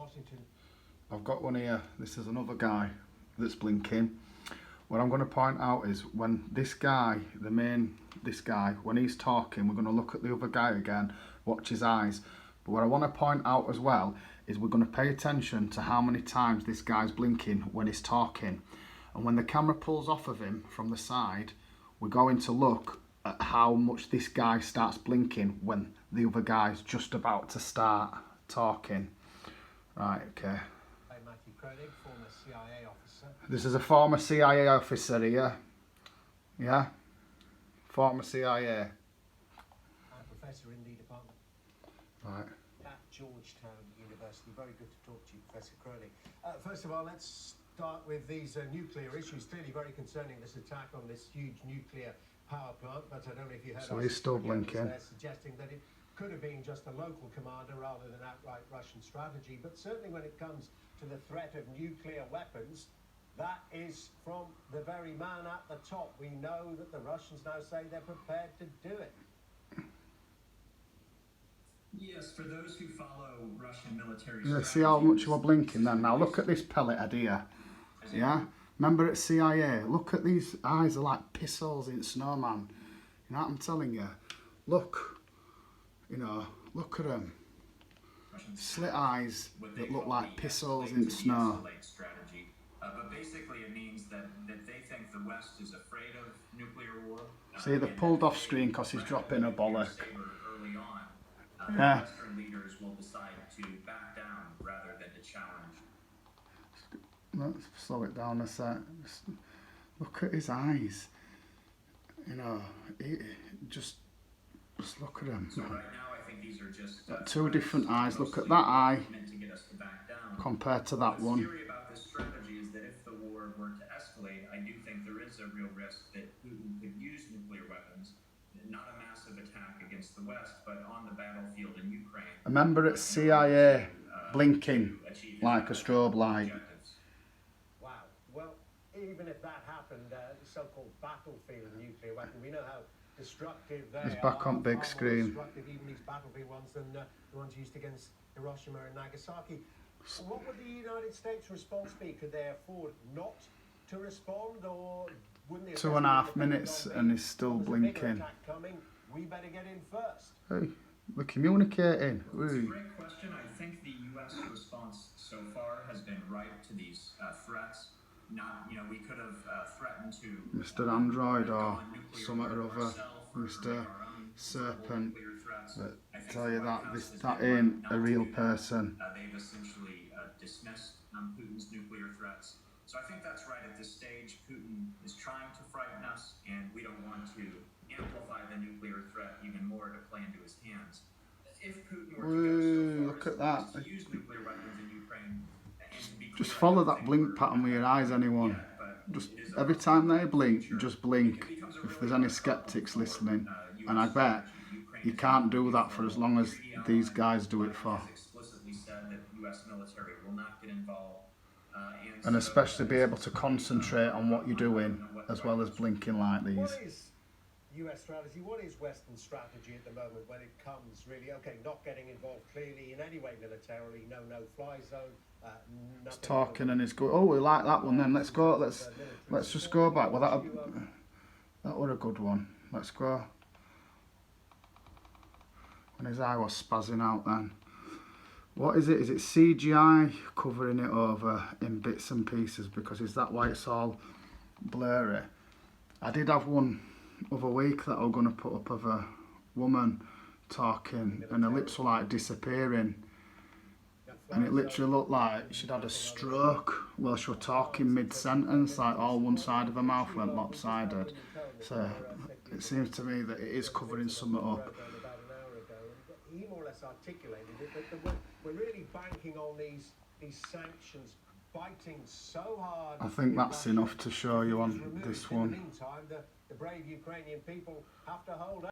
Washington. I've got one here. This is another guy that's blinking. What I'm going to point out is when this guy, this guy, when he's talking, we're going to look at the other guy again, watch his eyes. But what I want to point out as well is we're going to pay attention to how many times this guy's blinking when he's talking. And when the camera pulls off of him from the side, we're going to look at how much this guy starts blinking when the other guy's just about to start talking. Right, okay. Former CIA officer. This is a former CIA officer here. Yeah? Former CIA. And professor in the department. Right. At Georgetown University. Very good to talk to you, Professor Crowley. First of all, let's start with these nuclear issues. Clearly very concerning, this attack on this huge nuclear power plant, but I don't know if you heard so he's still blinking. Suggesting that it could have been just a local commander rather than outright Russian strategy. But certainly when it comes to the threat of nuclear weapons, that is from the very man at the top. We know that the Russians now say they're prepared to do it. Yes, for those who follow Russian military Yeah, see how much you are blinking then. Now look at this pellet head here. Yeah? Remember at C.I.A? Look at these eyes, are like pistols in Snowman. You know what I'm telling you? Look. You know, look at them. Slit eyes that look like pistols in snow. But basically it means that they think the West is afraid of nuclear war. See, they've pulled off screen because he's dropping a bollock. Early on, yeah. Western leaders will decide to back down rather than to challenge. Let's slow it down a sec. Just look at his eyes. You know, just look at him. So right now I think these are just two different eyes. Look at that eye compared to that one. The theory about this strategy is that if the war were to escalate, I do think there is a real risk that Putin could use nuclear weapons, not a massive attack against the West, but on the battlefield in Ukraine. Remember at C.I.A. blinking like a strobe light. Wow. Well, even if that happened, the so-called battlefield nuclear weapon, we know how destructive they are. It's back on big screen. Destructive, even these battlefield ones, than the ones used against Hiroshima and Nagasaki. What would the United States response be? Could they afford not to respond, or wouldn't they? 2.5 minutes and he's still blinking. Coming, we better get in first. Hey, we're communicating. It's a great question. I think the U.S. response so far has been right to these threats. Not, you know, we could have threatened to Mr. Android or something or other, Mr. Serpent. But I tell you that ain't a real person. They've essentially dismissed Putin's nuclear threats. So I think that's right. At this stage, Putin is trying to frighten us, and we don't want to amplify the nuclear threat even more to play into his hands. If Putin were to go so far as to use nuclear weapons in Ukraine, just follow that blink pattern with your eyes, anyone. Just every time they blink, just blink. If there's any skeptics listening, and I bet you can't do that for as long as these guys do it for. And especially be able to concentrate on what you're doing as well as blinking like these. What is US strategy? What is Western strategy at the moment when it comes really, okay, not getting involved clearly in any way militarily, no-fly zone, he's talking and he's going, oh, we like that one then, let's go, let's just go back. Well, that were a good one. Let's go. When his eye was spazzing out then. What is it? Is it CGI covering it over in bits and pieces? Because is that why it's all blurry? I did have one other week that I was going to put up of a woman talking and her lips were like disappearing. And it literally looked like she'd had a stroke while she was talking mid-sentence, like all one side of her mouth went lopsided. So it seems to me that it is covering something up. He more or less articulated it, that we're really banking on these sanctions, fighting so hard. I think that's enough to show you on this one. In the meantime, the brave Ukrainian people have to hold out.